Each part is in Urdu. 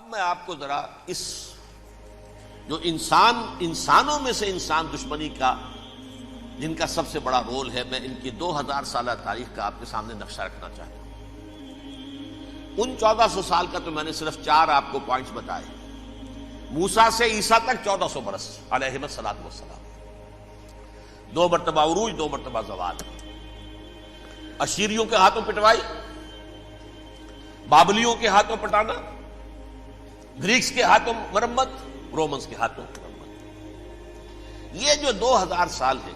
اب میں آپ کو ذرا اس جو انسانوں میں سے انسان دشمنی کا جن کا سب سے بڑا رول ہے، میں ان کی 2000 سالہ تاریخ کا آپ کے سامنے نقشہ رکھنا چاہتا ہوں۔ ان 1400 سال کا تو میں نے صرف 4 آپ کو پوائنٹس بتائے۔ موسیٰ سے عیسیٰ تک 1400 برس علیہم الصلوۃ والسلام، 2 مرتبہ عروج، 2 مرتبہ زوال، اشیریوں کے ہاتھوں پٹوائی، بابلیوں کے ہاتھوں پٹانا، گریکس کے ہاتھوں مرمت، رومنز کے ہاتھوں مرمت۔ یہ جو 2000 سال ہے،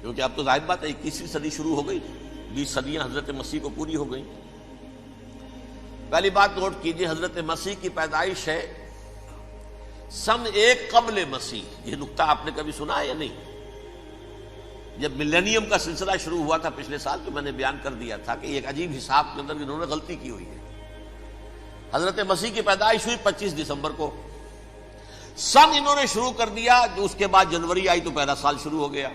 کیونکہ اب تو ظاہر بات ہے 21ویں صدی شروع ہو گئی، 20 صدیاں حضرت مسیح کو پوری ہو گئی۔ پہلی بات نوٹ کیجئے، حضرت مسیح کی پیدائش ہے سن 1 قبل مسیح۔ یہ نقطہ آپ نے کبھی سنا ہے یا نہیں؟ جب ملینیم کا سلسلہ شروع ہوا تھا پچھلے سال، تو میں نے بیان کر دیا تھا کہ ایک عجیب حساب کے اندر انہوں نے غلطی کی ہوئی ہے۔ حضرت مسیح کی پیدائش ہوئی 25 دسمبر کو، سن انہوں نے شروع کر دیا، جو اس کے بعد جنوری آئی تو پہلا سال شروع ہو گیا۔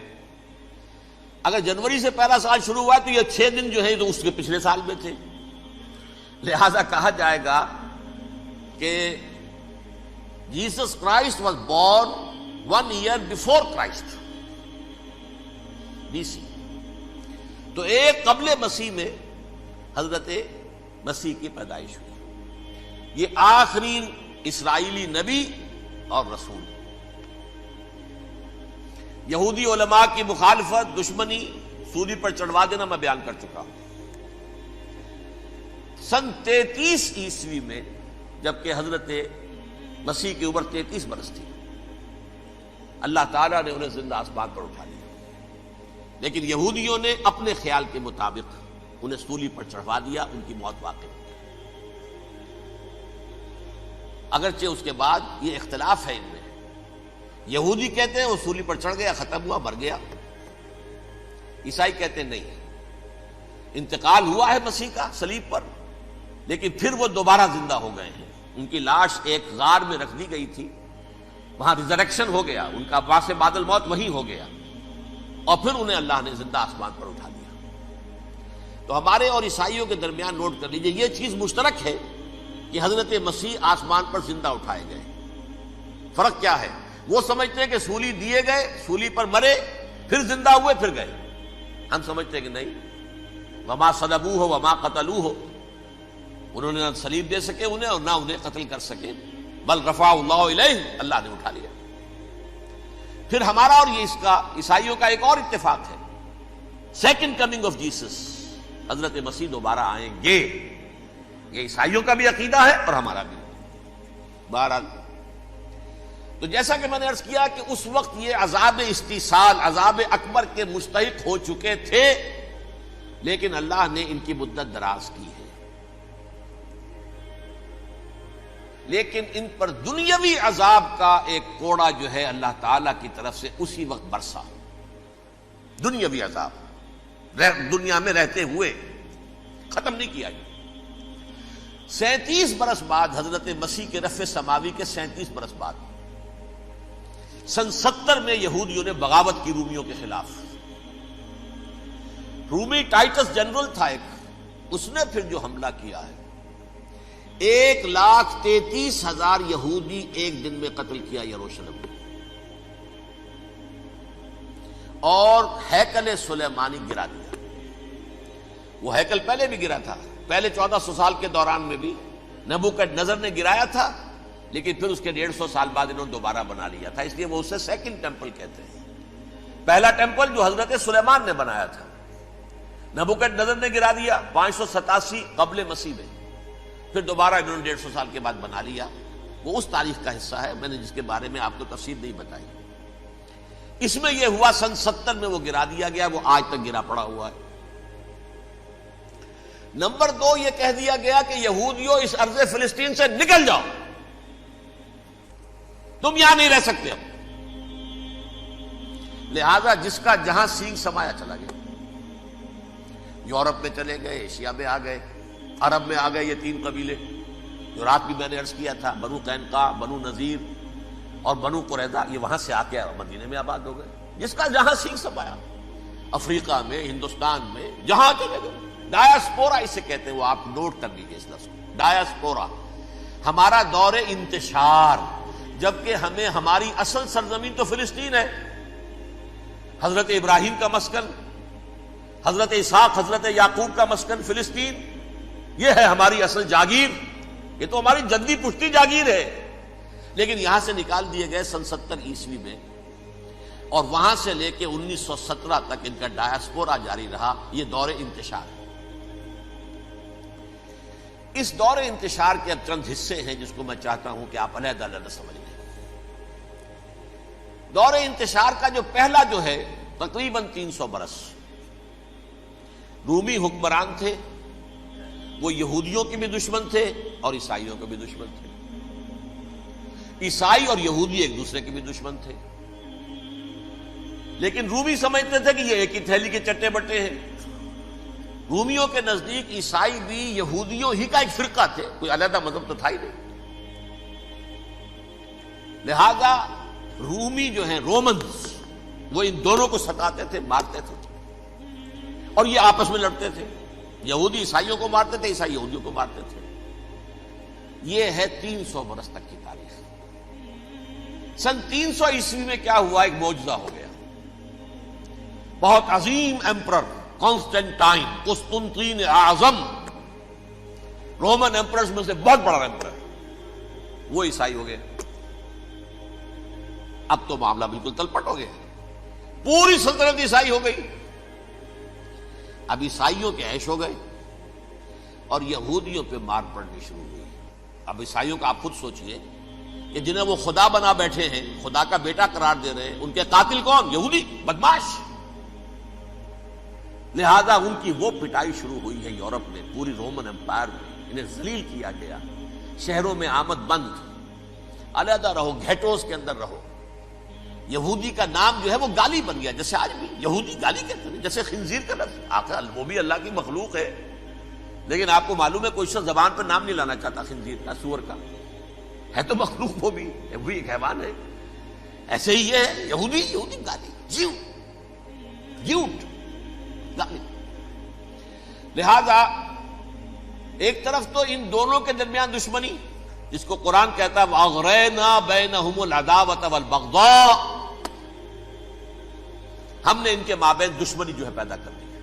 اگر جنوری سے پہلا سال شروع ہوا تو یہ 6 دن جو ہے تو اس کے پچھلے سال میں تھے، لہذا کہا جائے گا کہ Jesus Christ was born 1 year before Christ, BC۔ تو 1 قبل مسیح میں حضرت مسیح کی پیدائش ہوئی۔ یہ آخری اسرائیلی نبی اور رسول۔ یہودی علماء کی مخالفت، دشمنی، سولی پر چڑھوا دینا میں بیان کر چکا ہوں۔ سن 33 عیسوی میں، جبکہ حضرت مسیح کی عمر 33 برس تھی، اللہ تعالیٰ نے انہیں زندہ آسمان پر اٹھا لیا، لیکن یہودیوں نے اپنے خیال کے مطابق انہیں سولی پر چڑھوا دیا، ان کی موت واقع ہو گئی۔ اگرچہ اس کے بعد یہ اختلاف ہے ان میں، یہودی کہتے ہیں وہ سولی پر چڑھ گیا، ختم ہوا، مر گیا۔ عیسائی کہتے ہیں نہیں، انتقال ہوا ہے مسیح کا صلیب پر، لیکن پھر وہ دوبارہ زندہ ہو گئے ہیں۔ ان کی لاش ایک غار میں رکھ دی گئی تھی، وہاں ریزریکشن ہو گیا، ان کا باعث بعد الموت وہی ہو گیا، اور پھر انہیں اللہ نے زندہ آسمان پر اٹھا دیا۔ تو ہمارے اور عیسائیوں کے درمیان نوٹ کر لیجئے، یہ چیز مشترک ہے کہ حضرت مسیح آسمان پر زندہ اٹھائے گئے۔ فرق کیا ہے؟ وہ سمجھتے ہیں کہ سولی دیے گئے، سولی پر مرے، پھر زندہ ہوئے، پھر گئے۔ ہم سمجھتے ہیں کہ نہیں، وما صلبوہ وما قتلوہ، انہوں نے نہ صلیب دے سکے انہیں اور نہ انہیں قتل کر سکے، بل رفع اللہ الیہ، اللہ نے اٹھا لیا۔ پھر ہمارا اور یہ اس کا عیسائیوں کا ایک اور اتفاق ہے، سیکنڈ کمنگ آف جیسس، حضرت مسیح دوبارہ آئیں گے۔ یہ عیسائیوں کا بھی عقیدہ ہے اور ہمارا بھی۔ بہرحال تو جیسا کہ میں نے عرض کیا کہ اس وقت یہ عذاب استیصال، عذاب اکبر کے مستحق ہو چکے تھے، لیکن اللہ نے ان کی مدت دراز کی ہے، لیکن ان پر دنیاوی عذاب کا ایک کوڑا جو ہے اللہ تعالیٰ کی طرف سے اسی وقت برسا۔ دنیاوی عذاب دنیا میں رہتے ہوئے ختم نہیں کیا۔ 37 برس بعد، حضرت مسیح کے رفع سماوی کے 37 برس بعد، سن 70 میں یہودیوں نے بغاوت کی رومیوں کے خلاف۔ رومی ٹائٹس جنرل تھا ایک، اس نے پھر جو حملہ کیا ہے، 1,33,000 یہودی ایک دن میں قتل کیا یروشلم میں، اور ہیکل سلیمانی گرا دیا۔ وہ ہیکل پہلے بھی گرا تھا، پہلے 1400 سال کے دوران میں بھی نبوکڈنیزر نے گرایا تھا، لیکن پھر اس کے 150 سال بعد انہوں نے دوبارہ بنا لیا تھا، اس لیے وہ اسے سیکنڈ ٹیمپل کہتے ہیں۔ پہلا ٹیمپل جو حضرت سلیمان نے بنایا تھا، نبوکڈنیزر نے گرا دیا 587 قبل مسیح میں، پھر دوبارہ انہوں نے 150 سال کے بعد بنا لیا۔ وہ اس تاریخ کا حصہ ہے، میں نے جس کے بارے میں آپ کو تفصیل نہیں بتائی۔ اس میں یہ ہوا سن 70 میں وہ گرا دیا گیا، وہ آج تک گرا پڑا ہوا ہے۔ نمبر 2، یہ کہہ دیا گیا کہ یہودیوں اس ارض فلسطین سے نکل جاؤ، تم یہاں نہیں رہ سکتے اب۔ لہذا جس کا جہاں سینگ سمایا چلا گیا، یورپ میں چلے گئے، ایشیا میں آ گئے، عرب میں آ گئے، یہ 3 قبیلے جو رات بھی میں نے عرض کیا تھا، بنو قینقاع، بنو نذیر اور بنو قریظہ، یہ وہاں سے آ کے مدینے میں آباد ہو گئے۔ جس کا جہاں سینگ سمایا، افریقہ میں، ہندوستان میں، جہاں چلے گئے، ڈایاسپورا اسے کہتے ہیں، وہ آپ نوٹ کر لیجیے اس لفظ کو، ڈایاسپورا، ہمارا دور انتشار، جبکہ ہمیں ہماری اصل سرزمین تو فلسطین ہے، حضرت ابراہیم کا مسکن، حضرت اسحاق حضرت یعقوب کا مسکن فلسطین، یہ ہے ہماری اصل جاگیر، یہ تو ہماری جدی پشتی جاگیر ہے، لیکن یہاں سے نکال دیے گئے سن 70 عیسوی میں، اور وہاں سے لے کے 1917 تک ان کا ڈایاسپورا جاری رہا۔ یہ دور انتشار ہے۔ اس دور انتشار کے اب چند حصے ہیں جس کو میں چاہتا ہوں کہ آپ علیحدہ علیحدہ سمجھ لیں۔ دور انتشار کا جو پہلا جو ہے تقریباً 300 برس، رومی حکمران تھے، وہ یہودیوں کے بھی دشمن تھے اور عیسائیوں کے بھی دشمن تھے، عیسائی اور یہودی ایک دوسرے کے بھی دشمن تھے، لیکن رومی سمجھتے تھے کہ یہ ایک ہی تھیلی کے چٹے بٹے ہیں۔ رومیوں کے نزدیک عیسائی بھی یہودیوں ہی کا ایک فرقہ تھے، کوئی علیحدہ مذہب تو تھا ہی نہیں، لہذا رومی جو ہیں رومنز وہ ان دونوں کو ستاتے تھے، مارتے تھے، اور یہ آپس میں لڑتے تھے، یہودی عیسائیوں کو مارتے تھے، عیسائی یہودیوں کو مارتے تھے۔ یہ ہے 300 برس تک کی تاریخ۔ سن 300 عیسوی میں کیا ہوا؟ ایک معجزہ ہو گیا۔ بہت عظیم ایمپرر کانسٹینٹائن، قسطنطین اعظم، رومن ایمپررز میں سے بہت بڑا ایمپرر، وہ عیسائی ہو گئے۔ اب تو معاملہ بالکل تلپٹ ہو گیا، پوری سلطنت عیسائی ہو گئی۔ اب عیسائیوں کے عیش ہو گئے اور یہودیوں پہ مار پڑنی شروع ہوئی۔ اب عیسائیوں کا آپ خود سوچئے کہ جنہیں وہ خدا بنا بیٹھے ہیں، خدا کا بیٹا قرار دے رہے ہیں، ان کے قاتل کون؟ یہودی بدماش۔ لہذا ان کی وہ پٹائی شروع ہوئی ہے یورپ میں، پوری رومن امپائر میں انہیں ذلیل کیا گیا، شہروں میں آمد بند، علیحدہ رہو، گھیٹوز کے اندر رہو۔ یہودی کا نام جو ہے وہ گالی بن گیا، جیسے آج بھی یہودی گالی کہتے ہیں، جیسے خنزیر کا لفظ، آخر وہ بھی اللہ کی مخلوق ہے، لیکن آپ کو معلوم ہے کوئی شخص زبان پر نام نہیں لانا چاہتا خنزیر کا، سور کا، ہے تو مخلوق، وہ بھی ایک حیوان ہے۔ ایسے ہی یہ ہے یہودی گالی، جیوٹ گالی۔ لہذا ایک طرف تو ان دونوں کے درمیان دشمنی، جس کو قرآن کہتا ہے وَأَغْرَيْنَا بَيْنَهُمُ الْعَدَاوَةَ وَالْبَغْضَاءَ، ہم نے ان کے مابین دشمنی جو ہے پیدا کر دی ہے۔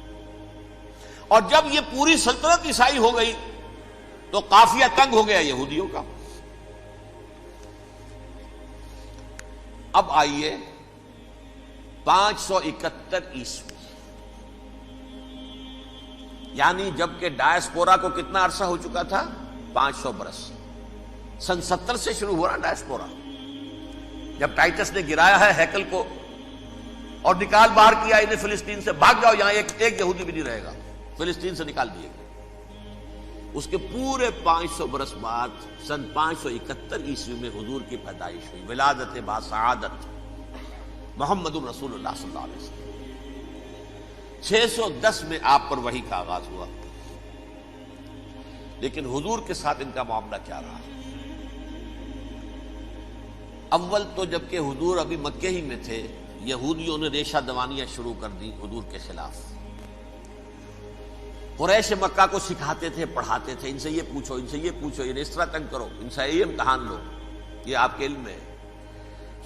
اور جب یہ پوری سلطنت عیسائی ہو گئی تو قافیہ تنگ ہو گیا یہودیوں کا۔ اب آئیے 571 عیسوی، یعنی جب کہ ڈایاسپورا کو کتنا عرصہ ہو چکا تھا؟ 500 برس۔ سن 70 سے شروع ہوا نا ڈایاسپورا، جب ٹائٹس نے گرایا ہے ہیکل کو اور نکال باہر کیا انہیں فلسطین سے، بھاگ جاؤ یہاں ایک یہودی بھی نہیں رہے گا، فلسطین سے نکال دیے گئے۔ اس کے پورے 500 برس بعد سن 571 عیسوی میں حضور کی پیدائش ہوئی، ولادت باسعادت محمد رسول اللہ صلی اللہ علیہ وسلم۔ 610 میں آپ پر وحی کا آغاز ہوا، لیکن حضور کے ساتھ ان کا معاملہ کیا رہا؟ اول تو جبکہ حضور ابھی مکے ہی میں تھے، یہودیوں نے ریشہ دوانیاں شروع کر دی حضور کے خلاف۔ قریش مکہ کو سکھاتے تھے، پڑھاتے تھے، ان سے یہ پوچھو، ان سے یہ پوچھو، انہیں اس طرح تنگ کرو، ان سے یہ امتحان لو، یہ آپ کے علم میں ہے۔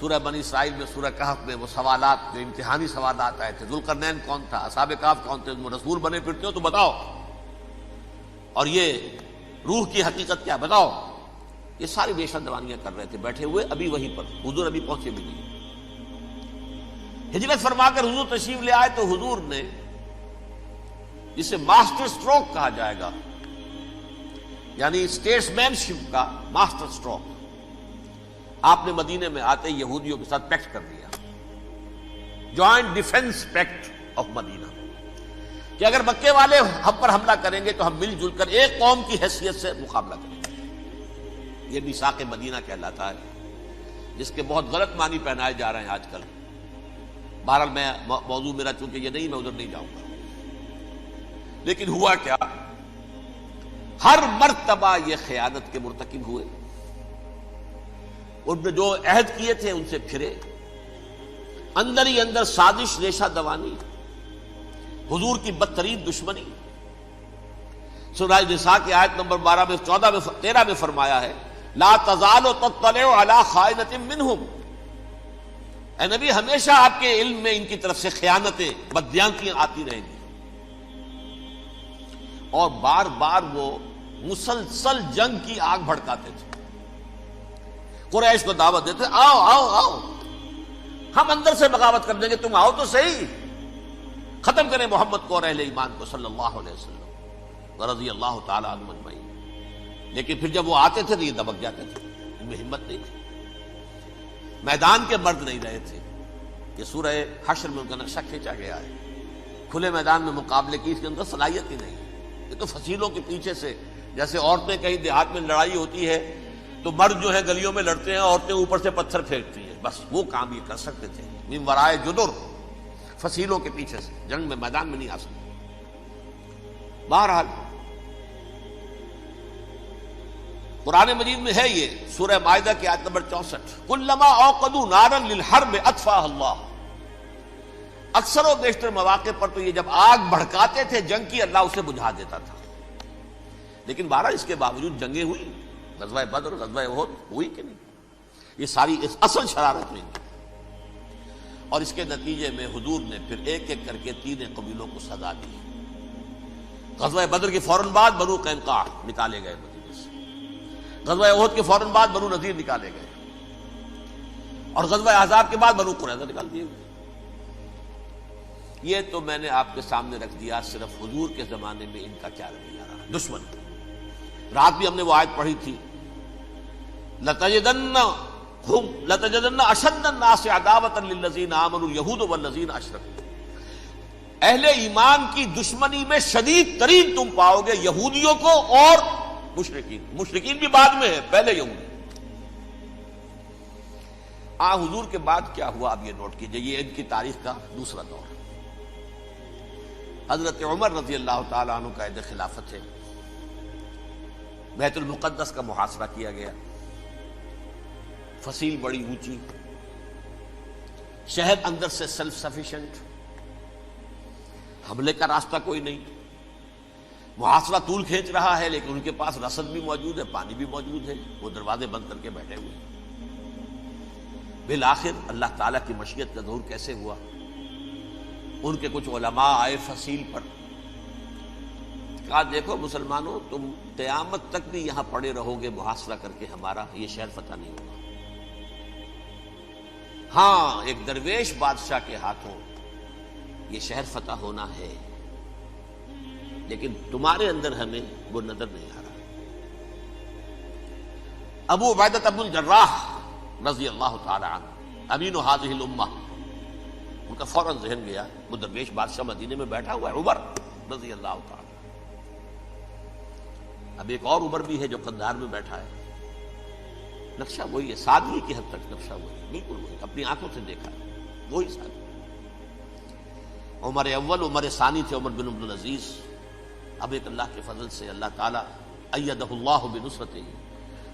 سورہ بنی اسرائیل میں، سورہ کہف میں وہ سوالات، جو امتحانی سوالات آئے تھے، ذوالقرنین کون تھا، اصحاب کہف کون تھے، تم رسول بنے پھرتے ہو تو بتاؤ، اور یہ روح کی حقیقت کیا بتاؤ۔ یہ ساری ریشہ دوانیاں کر رہے تھے بیٹھے ہوئے، ابھی وہیں پر حضور ابھی پہنچے بھی نہیں۔ ہجرت فرما کر حضور تشریف لے آئے تو حضور نے، جسے ماسٹر سٹروک کہا جائے گا، یعنی اسٹیٹس مین شپ کا ماسٹر سٹروک، آپ نے مدینے میں آتے یہودیوں کے ساتھ پیکٹ کر دیا، جوائنٹ ڈیفنس پیکٹ آف مدینہ، کہ اگر مکے والے ہم پر حملہ کریں گے تو ہم مل جل کر ایک قوم کی حیثیت سے مقابلہ کریں گے۔ یہ میثاق مدینہ کہلاتا ہے، جس کے بہت غلط معنی پہنائے جا رہے ہیں آج کل۔ بہرحال میں موضوع میرا چونکہ یہ نہیں، میں ادھر نہیں جاؤں گا، لیکن ہوا کیا؟ ہر مرتبہ یہ خیانت کے مرتکب ہوئے، ان نے جو عہد کیے تھے ان سے پھرے، اندر ہی اندر سازش، ریشہ دوانی، حضور کی بدترین دشمنی۔ سورہ نساء کی آیت نمبر 12 میں 13 میں فرمایا ہے لا تزال تطلع علی خائنۃ منہم، اے نبی ہمیشہ آپ کے علم میں ان کی طرف سے خیانتیں، بددیانتیاں آتی رہیں گی. اور بار بار وہ مسلسل جنگ کی آگ بھڑکاتے تھے. قریش کو دعوت دیتے، آؤ آؤ آؤ ہم اندر سے بغاوت کر دیں گے، تم آؤ تو صحیح، ختم کریں محمد کو اور اہل ایمان کو صلی اللہ علیہ وسلم رضی اللہ تعالی عنہم اجمعین. لیکن پھر جب وہ آتے تھے تو یہ دبک جاتے تھے، ان میں ہمت نہیں تھی. میدان کے مرد نہیں رہے تھے. یہ سورہ حشر میں ان کا نقشہ کھینچا گیا ہے. کھلے میدان میں مقابلے کی اس کے اندر صلاحیت ہی نہیں. یہ تو فصیلوں کے پیچھے سے، جیسے عورتیں کہیں دیہات میں لڑائی ہوتی ہے تو مرد جو ہے گلیوں میں لڑتے ہیں، عورتیں اوپر سے پتھر پھینکتی ہیں، بس وہ کام یہ کر سکتے تھے. من ورائے جدر، فصیلوں کے پیچھے سے، جنگ میں میدان میں نہیں آ سکتے. بہرحال قرآن مجید میں ہے یہ سورہ مائدہ کی آیت نمبر 64، کلما اوقدوا نارا للحرب اطفاها اللہ. اکثر و بیشتر مواقع پر تو یہ جب آگ بھڑکاتے تھے جنگ کی، اللہ اسے بجھا دیتا تھا. لیکن بہرحال اس کے باوجود جنگیں ہوئی، غزوہ بدر، غزوہ احد ہوئی کہ نہیں؟ یہ ساری اصل شرارت ہوئی. اور اس کے نتیجے میں حضور نے پھر ایک ایک کر کے 3 قبیلوں کو سزا دی. غزوہ بدر کے فوراً بعد بنو قینقاع نکالے گئے مدینے سے، غزوہ احد کے فوراً بعد بنو نذیر نکالے گئے، اور غزوہ احزاب کے بعد بنو قریظہ نکال دیے گئے. یہ تو میں نے آپ کے سامنے رکھ دیا صرف حضور کے زمانے میں ان کا کیا رویہ رہا. دشمن رات بھی ہم نے وہ آیت پڑھی تھی، لَتَجِدَنَّ أَشَدَّ النَّاسِ عَدَاوَةً لِلَّذِينَ آمَنُوا الْيَهُودُ وَالَّذِينَ أَشْرَكُوا. اہل ایمان کی دشمنی میں شدید ترین تم پاؤ گے یہودیوں کو اور مشرکین. مشرکین بھی بعد میں ہے، پہلے یہودی. حضور کے بعد کیا ہوا اب یہ نوٹ کیجئے، یہ ان کی تاریخ کا دوسرا دور. حضرت عمر رضی اللہ تعالیٰ عنہ کا عہد خلافت ہے. بیت المقدس کا محاصرہ کیا گیا، فصیل بڑی اونچی، شہر اندر سے سیلف سفیشینٹ، حملے کا راستہ کوئی نہیں. محاصرہ طول کھینچ رہا ہے لیکن ان کے پاس رسد بھی موجود ہے، پانی بھی موجود ہے، وہ دروازے بند کر کے بیٹھے ہوئے. بالآخر اللہ تعالیٰ کی مشیت کا ظہور کیسے ہوا؟ ان کے کچھ علماء آئے فصیل پر، کہا دیکھو مسلمانوں، تم قیامت تک بھی یہاں پڑے رہو گے محاصرہ کر کے، ہمارا یہ شہر فتح نہیں ہوگا. ہاں ایک درویش بادشاہ کے ہاتھوں یہ شہر فتح ہونا ہے، لیکن تمہارے اندر ہمیں وہ نظر نہیں آ رہا. ابو عبیدہ بن الجراح رضی اللہ تعالی عنہ، امین هذه الامہ، ان کا فوراً ذہن گیا وہ درویش بادشاہ مدینے میں بیٹھا ہوا ہے، عمر رضی اللہ تعالی. اب ایک اور عمر بھی ہے جو قندھار میں بیٹھا ہے. نقشہ وہی ہے، سادگی کی حد تک نقشہ وہی ہے، بالکل وہی، اپنی آنکھوں سے دیکھا ہے وہی سادگی. عمر اول، عمر ثانی تھے عمر بن عبد العزیز. اب ایک اللہ کے فضل سے اللہ تعالیٰ ایدہ اللہ بنصرتہ،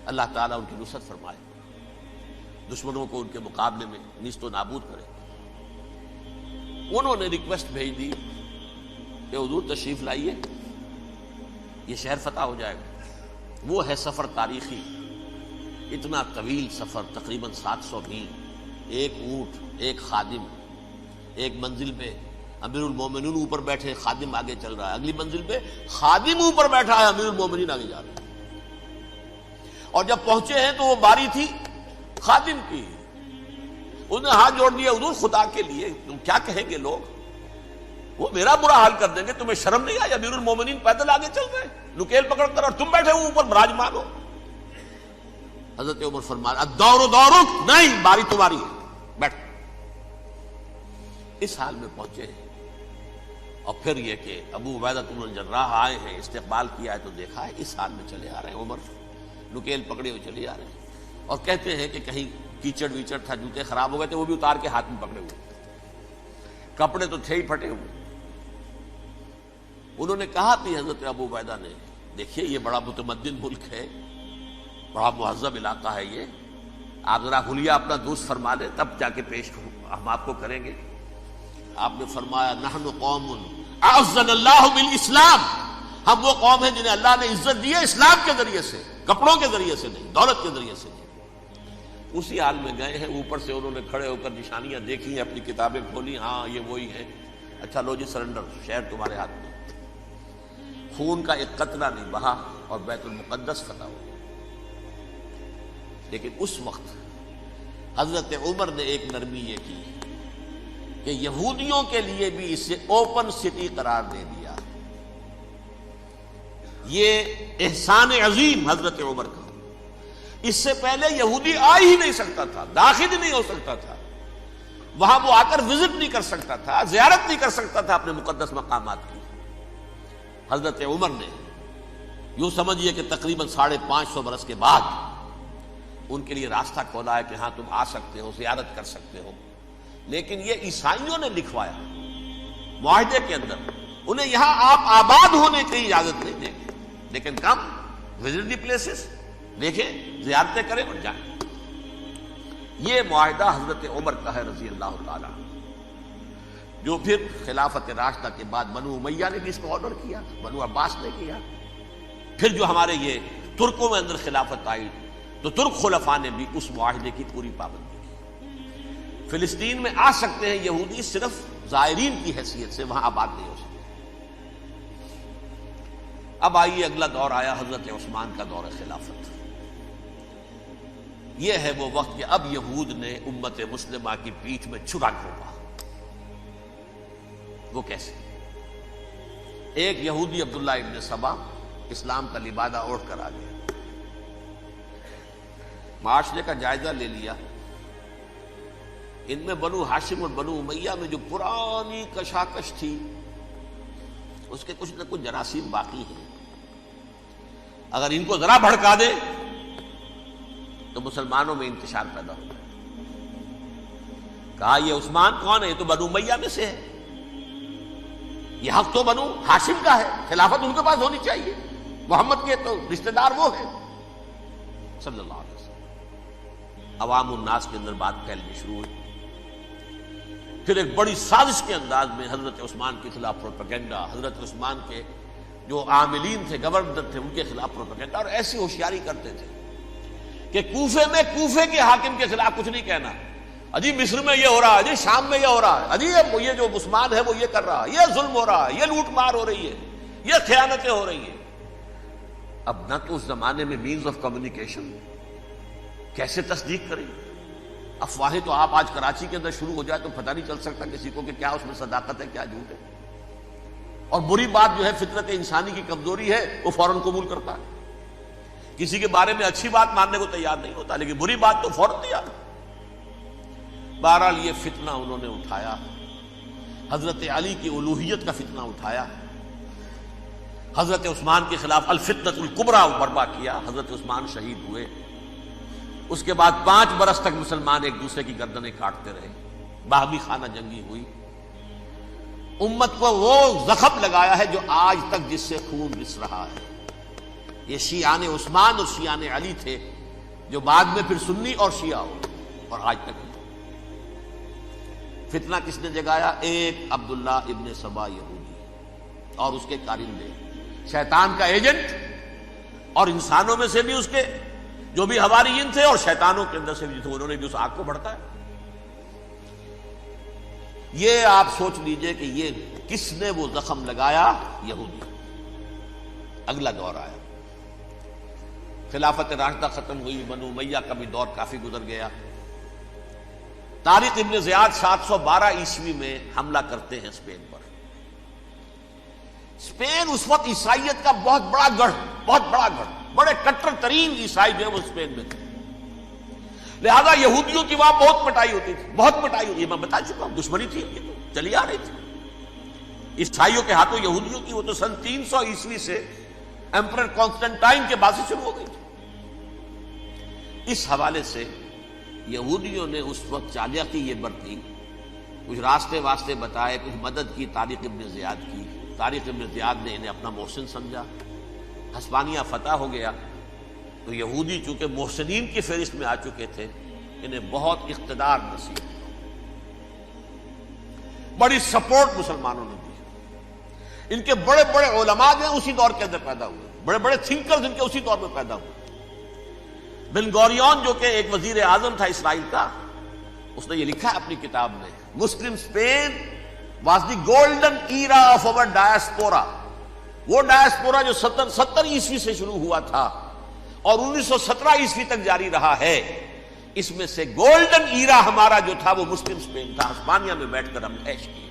اللہ تعالیٰ ان کی نصرت فرمائے، دشمنوں کو ان کے مقابلے میں نیست و نابود کرے. انہوں نے ریکویسٹ بھیج دی کہ حضور تشریف لائیے، یہ شہر فتح ہو جائے گا. وہ ہے سفر تاریخی، اتنا طویل سفر، تقریباً 700 میل، ایک اونٹ، ایک خادم، ایک منزل پہ امیر المومنین اوپر بیٹھے، خادم آگے چل رہا ہے، اگلی منزل پہ خادم اوپر بیٹھا ہے، امیر المومنین آگے جا رہے ہیں. اور جب پہنچے ہیں تو وہ باری تھی خادم کی. انہوں نے ہاتھ جوڑ دیا، حضور خدا کے لیے تم کیا کہیں گے لوگ، وہ میرا برا حال کر دیں گے، تمہیں شرم نہیں آئی؟ امیر المومنین پیدل آگے چل رہے ہیں نکیل پکڑ کر، اور تم بیٹھے ہو اوپر براجمان ہو. حضرت عمر فرمایا الدور دورک، نہیں باری تمہاری ہے، بیٹھ. اس حال میں پہنچے ہیں. اور پھر یہ کہ ابو عبیدہ بن الجراح آئے ہیں، استقبال کیا ہے تو دیکھا ہے اس حال میں چلے آ رہے ہیں. عمر نکیل پکڑے ہوئے چلے آ رہے ہیں، اور کہتے ہیں کہ کہیں کیچڑ ویچڑ تھا، جوتے خراب ہو گئے تھے، وہ بھی اتار کے ہاتھ میں پکڑے ہوئے، کپڑے تو تھے ہی پھٹے ہوئے. انہوں نے کہا بھی حضرت ابو عبیدہ نے، دیکھیے یہ بڑا متمدن ملک ہے، بڑا مہذب علاقہ ہے یہ، آپ ذرا حلیہ اپنا دوست فرما لیں تب جا کے پیش ہم آپ کو کریں گے. آپ نے فرمایا نحن قوم اعزنا اللہ بالاسلام، ہم وہ قوم ہیں جنہیں اللہ نے عزت دی ہے اسلام کے ذریعے سے، کپڑوں کے ذریعے سے نہیں، دولت کے ذریعے سے نہیں۔ اسی حال میں گئے ہیں، اوپر سے انہوں نے کھڑے ہو کر نشانیاں دیکھی ہیں، اپنی کتابیں کھولی، ہاں یہ وہی ہے، اچھا لو جی سرنڈر، شہر تمہارے ہاتھ میں۔ خون کا ایک قطرہ نہیں بہا اور بیت المقدس فتح ہو۔ لیکن اس وقت حضرت عمر نے ایک نرمی یہ کی کہ یہودیوں کے لیے بھی اسے اوپن سٹی قرار دے دیا۔ یہ احسان عظیم حضرت عمر کا، اس سے پہلے یہودی آ ہی نہیں سکتا تھا، داخل ہی نہیں ہو سکتا تھا، وہاں وہ آ کر وزٹ نہیں کر سکتا تھا، زیارت نہیں کر سکتا تھا اپنے مقدس مقامات کی۔ حضرت عمر نے یوں سمجھیے کہ تقریباً 550 برس کے بعد ان کے لیے راستہ کھولا ہے کہ ہاں تم آ سکتے ہو، زیارت کر سکتے ہو۔ لیکن یہ عیسائیوں نے لکھوایا معاہدے کے اندر، انہیں یہاں آپ آباد ہونے کی اجازت نہیں دیں گے، لیکن کم وزٹ دی پلیسز، دیکھیں زیارتیں کریں اور جائیں۔ یہ معاہدہ حضرت عمر کا ہے رضی اللہ تعالیٰ، جو پھر خلافت راشدہ کے بعد بنو امیہ نے بھی اس کو آنر کیا، بنو عباس نے کیا۔ پھر جو ہمارے یہ ترکوں میں اندر خلافت آئی تو ترک خلفاء نے بھی اس معاہدے کی پوری پابندی کی۔ فلسطین میں آ سکتے ہیں یہودی صرف زائرین کی حیثیت سے، وہاں آباد نہیں ہو سکتے۔ اب آئیے اگلا دور آیا حضرت عثمان کا دور خلافت۔ یہ ہے وہ وقت کہ اب یہود نے امت مسلمہ کی پیٹھ میں چھرا گھونپا۔ وہ کیسے؟ ایک یہودی عبداللہ ابن سبا اسلام کا لبادہ اوڑھ کر آ گیا، معاشرے کا جائزہ لے لیا، ان میں بنو ہاشم اور بنو امیہ میں جو پرانی کشاکش تھی اس کے کچھ نہ کچھ جراثیم باقی ہیں، اگر ان کو ذرا بھڑکا دے تو مسلمانوں میں انتشار پیدا ہو جائے۔ کہا یہ عثمان کون ہے؟ یہ تو بنو امیہ میں سے ہے، یہ حق تو بنو ہاشم کا ہے، خلافت ان کے پاس ہونی چاہیے، محمد کے تو رشتہ دار وہ ہیں صلی اللہ علیہ وسلم۔ عوام الناس کے اندر بات پھیلنی شروع ہوئی۔ پھر ایک بڑی سازش کے انداز میں حضرت عثمان کے خلاف پروپیگنڈا، حضرت عثمان کے جو عاملین تھے، گورنر تھے، ان کے خلاف پروپیگنڈا، اور ایسی ہوشیاری کرتے تھے کہ کوفے میں کوفے کے حاکم کے خلاف کچھ نہیں کہنا، اجی مصر میں یہ ہو رہا ہے، اجی شام میں یہ ہو رہا ہے، اجی یہ جو عثمان ہے وہ یہ کر رہا ہے، یہ ظلم ہو رہا ہے، یہ لوٹ مار ہو رہی ہے، یہ خیانتیں ہو رہی ہیں۔ اب نہ تو اس زمانے میں مینز آف کمیونیکیشن، کیسے تصدیق کریں؟ افواہیں تو آپ آج کراچی کے اندر شروع ہو جائے تو پتہ نہیں چل سکتا کسی کو کہ کیا اس میں صداقت ہے، کیا جھوٹ ہے، اور بری بات جو ہے فطرت انسانی کی کمزوری ہے وہ فوراً قبول کرتا ہے، کسی کے بارے میں اچھی بات ماننے کو تیار نہیں ہوتا، لیکن بری بات تو فوراً تیار۔ بہرحال یہ فتنہ انہوں نے اٹھایا، حضرت علی کی الوہیت کا فتنہ اٹھایا، حضرت عثمان کے خلاف الفتنۃ الکبریٰ برپا کیا، حضرت عثمان شہید ہوئے۔ اس کے بعد 5 برس تک مسلمان ایک دوسرے کی گردنیں کاٹتے رہے، باہمی خانہ جنگی ہوئی، امت کو وہ زخم لگایا ہے جو آج تک جس سے خون رس رہا ہے۔ یہ شیعان عثمان اور شیعان علی تھے جو بعد میں پھر سنی اور شیعہ ہو، اور آج تک فتنہ کس نے جگایا؟ ایک عبداللہ ابن سبا یہودی اور اس کے کارندے، شیطان کا ایجنٹ، اور انسانوں میں سے بھی اس کے جو بھی حواریین تھے اور شیطانوں کے اندر سے بھی تھے، انہوں نے بھی اس آگ کو بھڑکایا۔ یہ آپ سوچ لیجئے کہ یہ کس نے وہ زخم لگایا؟ یہودی۔ اگلا دور آیا، خلافت راشدہ ختم ہوئی، بنو امیہ کا بھی دور کافی گزر گیا۔ طارق ابن زیاد 712 عیسوی میں حملہ کرتے ہیں اسپین پر۔ اسپین اس وقت عیسائیت کا بہت بڑا گڑھ، بڑے کٹر ترین عیسائی جو ہے وہ اسپین میں تھے، لہذا یہودیوں کی وہاں بہت پٹائی ہوتی تھی، یہ میں بتا چکا ہوں، دشمنی تھی، یہ تو چلی آ رہی تھی عیسائیوں کے ہاتھوں یہودیوں کی، وہ تو سن 300 عیسوی سے ایمپرر کانسٹنٹائن کے بعد سے شروع ہو گئی تھی۔ اس حوالے سے یہودیوں نے اس وقت چالاکی یہ برتی، کچھ راستے واسطے بتائے، کچھ مدد کی طارق ابن زیاد کی۔ طارق ابن زیاد نے انہیں اپنا محسن سمجھا، ہسپانیہ فتح ہو گیا تو یہودی چونکہ محسنین کی فہرست میں آ چکے تھے، انہیں بہت اقتدار نصیب ہوا، بڑی سپورٹ مسلمانوں نے دی۔ ان کے بڑے بڑے علماء جو ہیں اسی دور کے اندر پیدا ہوئے، بڑے بڑے تھنکرز ان کے اسی دور میں پیدا ہوئے۔ بن گوریون جو کہ ایک وزیر اعظم تھا اسرائیل کا، اس نے یہ لکھا ہے اپنی کتاب میں، Muslim Spain was the golden era of our diaspora. وہ ڈائسپورا جو 70 عیسوی سے شروع ہوا تھا اور 1917 عیسوی تک جاری رہا ہے، اس میں سے گولڈن ایرا ہمارا جو تھا وہ مسلم اسپین تھا۔ ہسپانیہ میں بیٹھ کر ہم عیش کیے،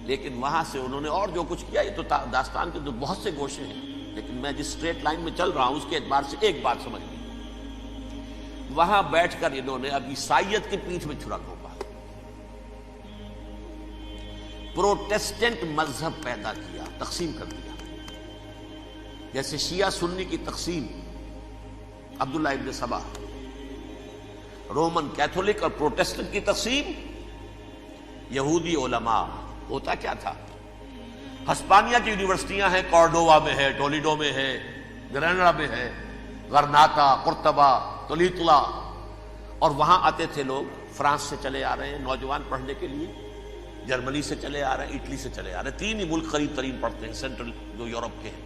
لیکن وہاں سے انہوں نے اور جو کچھ کیا، یہ تو داستان کے تو بہت سے گوشے ہیں، لیکن میں جس اسٹریٹ لائن میں چل رہا ہوں اس کے اعتبار سے ایک بات سمجھ لیں، وہاں بیٹھ کر انہوں نے اب عیسائیت کی پیٹھ میں چھرا گھونپا، پروٹیسٹنٹ مذہب پیدا کیا، تقسیم کر دیا، جیسے شیعہ سنی کی تقسیم، عبداللہ ابن سبا، رومن کیتھولک اور پروٹیسٹنٹ کی تقسیم، یہودی علماء۔ ہوتا کیا تھا، ہسپانیہ کی یونیورسٹیاں ہیں، کارڈووا میں ہے، ٹولیڈو میں ہے، گریناڈا میں ہے، غرناطہ، قرطبہ، تولیتلا، اور وہاں آتے تھے لوگ، فرانس سے چلے آ رہے ہیں نوجوان پڑھنے کے لیے، جرمنی سے چلے آ رہے ہیں، اٹلی سے چلے آ رہے ہیں، 3 ہی ملک قریب ترین پڑھتے ہیں سینٹرل جو یورپ کے ہیں۔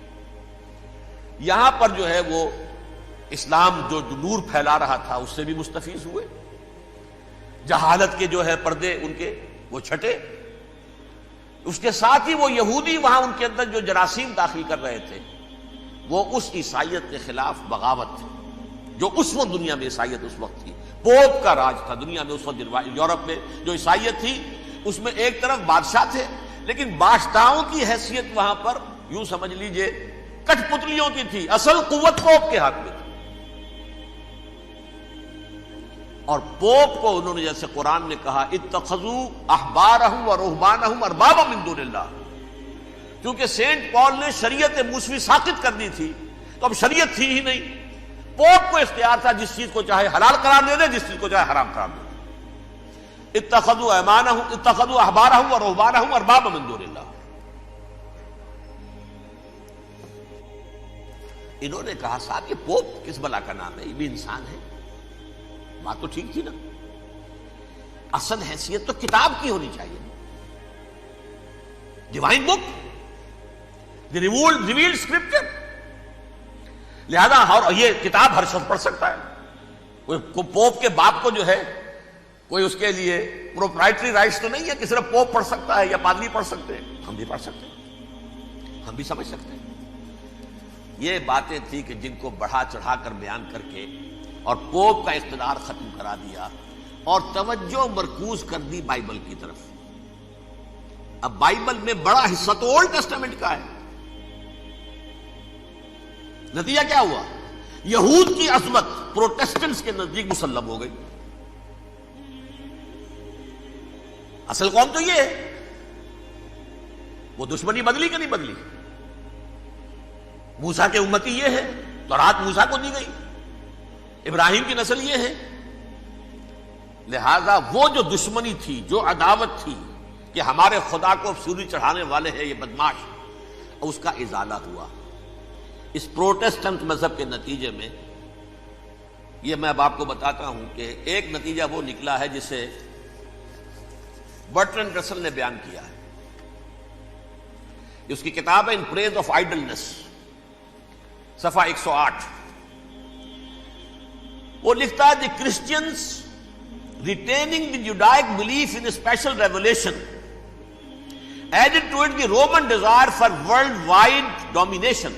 یہاں پر جو ہے وہ اسلام جو نور پھیلا رہا تھا اس سے بھی مستفیض ہوئے، جہالت کے جو ہے پردے ان کے وہ چھٹے، اس کے ساتھ ہی وہ یہودی وہاں ان کے اندر جو جراثیم داخل کر رہے تھے وہ اس عیسائیت کے خلاف بغاوت تھی، جو اس وقت دنیا میں عیسائیت اس وقت تھی، پوپ کا راج تھا دنیا میں اس وقت۔ یورپ میں جو عیسائیت تھی اس میں ایک طرف بادشاہ تھے، لیکن بادشاہوں کی حیثیت وہاں پر یوں سمجھ لیجئے کٹ پتلیوں کی تھی، اصل قوت پوپ کے ہاتھ میں تھی۔ اور پوپ کو انہوں نے جیسے قرآن نے کہا اتخذوا احبارهم ورهبانهم اربابا من دون اللہ، کیونکہ سینٹ پال نے شریعت موسوی ساقط کر دی تھی تو اب شریعت تھی ہی نہیں، پوپ کو اختیار تھا جس چیز کو چاہے حلال قرار دے دے، جس چیز کو چاہے حرام قرار دے دے۔ اتخذوا احبارهم ورهبانهم اربابا من دون اللہ۔ انہوں نے کہا صاحب یہ پوپ کس بلا کا نام ہے، یہ بھی انسان ہے، بات تو ٹھیک تھی نا، اصل حیثیت تو کتاب کی ہونی چاہیے، ڈیوائن بک، دی ریویلڈ اسکرپچر، لہذا یہ کتاب ہر شخص پڑھ سکتا ہے، کوئی پوپ کے باپ کو جو ہے کوئی اس کے لیے پروپرائٹری رائٹس تو نہیں ہے کہ صرف پوپ پڑھ سکتا ہے یا پادری پڑھ سکتے ہیں، ہم بھی پڑھ سکتے ہیں، ہم بھی سمجھ سکتے ہیں۔ یہ باتیں تھی کہ جن کو بڑھا چڑھا کر بیان کر کے اور پوپ کا اقتدار ختم کرا دیا اور توجہ مرکوز کر دی بائبل کی طرف۔ اب بائبل میں بڑا حصہ تو اولڈ ٹیسٹامنٹ کا ہے، نتیجہ کیا ہوا، یہود کی عظمت پروٹیسٹنٹس کے نزدیک مسلم ہو گئی۔ اصل قوم تو یہ ہے، وہ دشمنی بدلی کہ نہیں بدلی، موسیٰ کے امتی یہ ہے، تورات موسیٰ کو دی گئی، ابراہیم کی نسل یہ ہے، لہذا وہ جو دشمنی تھی، جو عداوت تھی کہ ہمارے خدا کو سوری چڑھانے والے ہیں یہ بدماش، اس کا ازالہ ہوا اس پروٹیسٹنٹ مذہب کے نتیجے میں۔ یہ میں اب آپ کو بتاتا ہوں کہ ایک نتیجہ وہ نکلا ہے جسے برٹرنڈ رسل نے بیان کیا ہے، اس کی کتاب ہے ان پریز آف آئیڈلنس، صفحہ 108۔ وہ لکھتا ہے the Christians retaining the Judaic belief in special revelation added to it the Roman desire for worldwide domination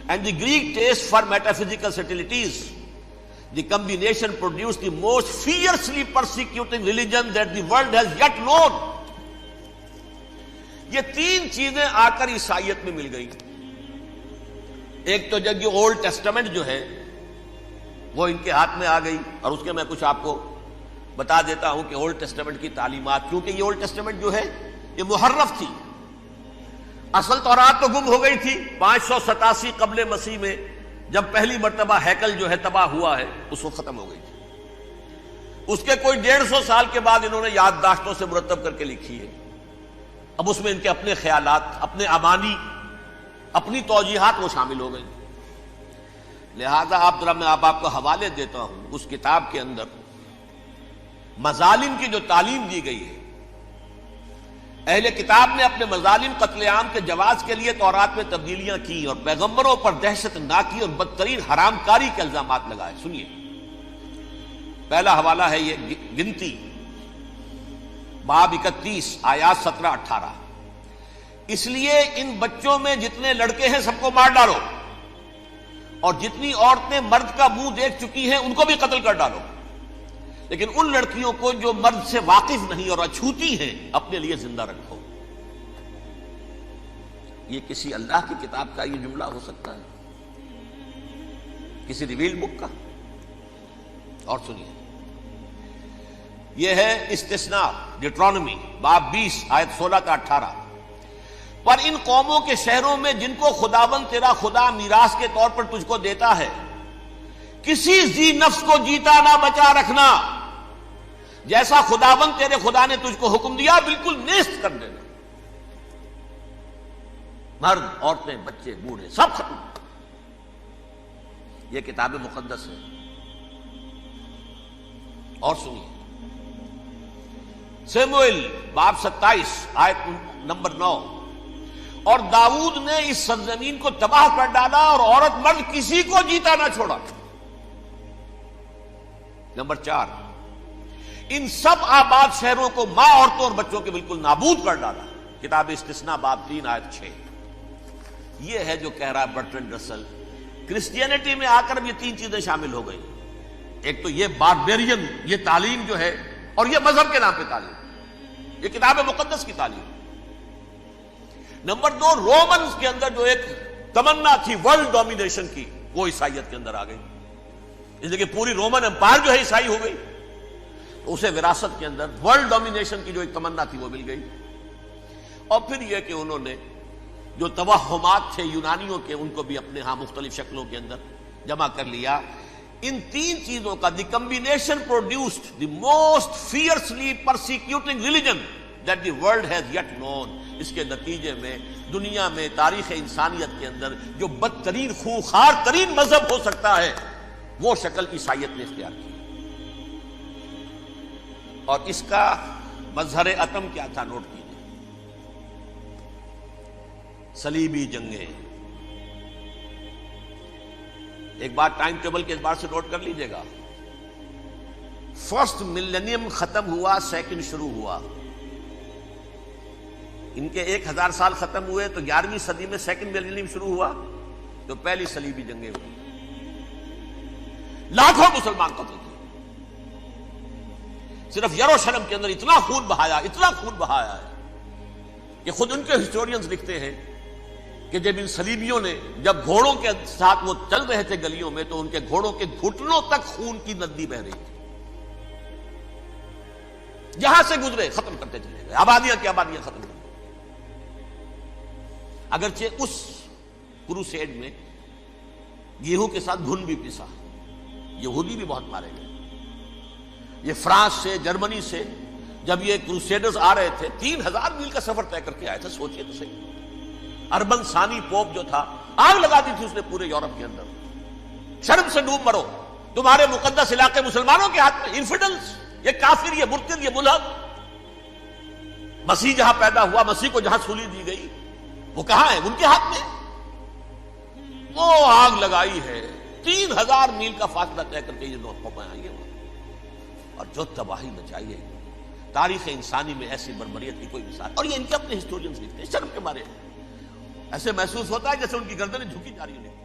and the Greek taste for metaphysical subtleties. The combination produced the most fiercely persecuting religion that the world has yet known. یہ 3 چیزیں آ کر عیسائیت میں مل گئی۔ ایک تو جب یہ اولڈ ٹیسٹامنٹ جو ہے وہ ان کے ہاتھ میں آ گئی، اور اس کے میں کچھ آپ کو بتا دیتا ہوں کہ اولڈ ٹیسٹامنٹ کی تعلیمات، کیونکہ یہ اولڈ ٹیسٹامنٹ جو ہے یہ محرف تھی، اصل تورات تو گم ہو گئی تھی 587 قبل مسیح میں، جب پہلی مرتبہ ہیکل جو ہے تباہ ہوا ہے، اس وقت ختم ہو گئی تھی۔ اس کے کوئی 150 سال کے بعد انہوں نے یادداشتوں سے مرتب کر کے لکھی ہے، اب اس میں ان کے اپنے خیالات، اپنے امانی، اپنی توجیحات وہ شامل ہو گئی۔ لہذا میں آپ کو حوالے دیتا ہوں، اس کتاب کے اندر مظالم کی جو تعلیم دی گئی ہے، اہل کتاب نے اپنے مظالم قتل عام کے جواز کے لیے تورات میں تبدیلیاں کی اور پیغمبروں پر دہشت ناکی اور بدترین حرام کاری کے الزامات لگائے. سنیے، پہلا حوالہ ہے یہ گنتی باب 31 آیات 17-18. اس لیے ان بچوں میں جتنے لڑکے ہیں سب کو مار ڈالو، اور جتنی عورتیں مرد کا منہ دیکھ چکی ہیں ان کو بھی قتل کر ڈالو، لیکن ان لڑکیوں کو جو مرد سے واقف نہیں اور اچھوتی ہیں اپنے لیے زندہ رکھو. یہ کسی اللہ کی کتاب کا یہ جملہ ہو سکتا ہے؟ کسی ریویل بک کا؟ اور سنیے، یہ ہے استثناء ڈیٹرانومی باب 20 آیت 16-18. پر ان قوموں کے شہروں میں جن کو خداوند تیرا خدا میراث کے طور پر تجھ کو دیتا ہے، کسی ذی نفس کو جیتا نہ بچا رکھنا، جیسا خداوند تیرے خدا نے تجھ کو حکم دیا بالکل نیست کر دینا. مرد، عورتیں، بچے، بوڑھے سب ختم. یہ کتاب مقدس ہے. اور سنیے، سموئیل باب 27 آیت نمبر 9. اور داؤد نے اس سرزمین کو تباہ کر ڈالا اور عورت مرد کسی کو جیتا نہ چھوڑا. نمبر 4، ان سب آباد شہروں کو ماں، عورتوں اور بچوں کے بالکل نابود کر ڈالا. کتاب استثناء باب 3 آیت 6. یہ ہے جو کہہ رہا ہے برٹرنڈ رسل، کرسچینٹی میں آ کر اب یہ 3 چیزیں شامل ہو گئی. ایک تو یہ باربیرین یہ تعلیم جو ہے، اور یہ مذہب کے نام پہ تعلیم، یہ کتاب مقدس کی تعلیم. نمبر 2، رومنز کے اندر جو ایک تمنا تھی ورلڈ ڈومینیشن کی، وہ عیسائیت کے اندر آ گئی. اس لیے کہ پوری رومن امپائر جو ہے عیسائی ہو گئی، تو اسے وراثت کے اندر ورلڈ ڈومینیشن کی جو ایک تمنا تھی وہ مل گئی. اور پھر یہ کہ انہوں نے جو توہمات تھے یونانیوں کے، ان کو بھی اپنے ہاں مختلف شکلوں کے اندر جمع کر لیا. ان 3 چیزوں کا the combination produced the most fiercely persecuting religion that the world has yet known. اس کے نتیجے میں دنیا میں تاریخ انسانیت کے اندر جو بدترین خونخوار ترین مذہب ہو سکتا ہے وہ شکل عیسائیت نے اختیار کی. اور اس کا مظہر عتم کیا تھا؟ نوٹ کیجیے، صلیبی جنگیں. ایک بات ٹائم ٹیبل کے اعتبار سے نوٹ کر لیجئے گا. فرسٹ ملینیم ختم ہوا، سیکنڈ شروع ہوا. ان کے 1000 سال ختم ہوئے تو 11ویں صدی میں سیکنڈ ملینیم شروع ہوا، تو پہلی صلیبی جنگیں ہوئی. لاکھوں مسلمان قتل کیے. صرف یروشلم کے اندر اتنا خون بہایا ہے کہ خود ان کے ہسٹورینز لکھتے ہیں کہ جب ان صلیبیوں نے جب گھوڑوں کے ساتھ وہ چل رہے تھے گلیوں میں، تو ان کے گھوڑوں کے گھٹنوں تک خون کی ندی بہ رہی تھی. جہاں سے گزرے ختم کرتے چلے گئے، آبادیاں کی آبادیاں ختم کر. اگرچہ اس کروسیڈ میں گیہوں کے ساتھ گھن بھی پیسا، یہودی بھی بہت مارے گئے. یہ فرانس سے، جرمنی سے جب یہ کروسیڈرز آ رہے تھے، 3000 میل کا سفر طے کر کے آئے تھے. سوچئے تو صحیح. اربن ثانی پوپ جو تھا، آگ لگا دی تھی اس نے پورے یورپ کے اندر. شرم سے ڈوب مرو، تمہارے مقدس علاقے مسلمانوں کے ہاتھ میں. انفیڈلز، یہ کافر، یہ مرتد، یہ ملحد. مسیح جہاں پیدا ہوا، مسیح کو جہاں سولی دی گئی، وہ کہاں ہے؟ ان کے ہاتھ میں. وہ آگ لگائی ہے، 3000 میل کا فاصلہ طے کر کے یہ لوگ قومیں آئی ہیں، اور جو تباہی مچائی ہے. تاریخ انسانی میں ایسی بربریت کی کوئی مثال. اور یہ ان کے اپنے ہسٹورینز لکھتے ہیں. شرم کے مارے ایسے محسوس ہوتا ہے جیسے ان کی گردنیں جھکی جا رہی ہیں.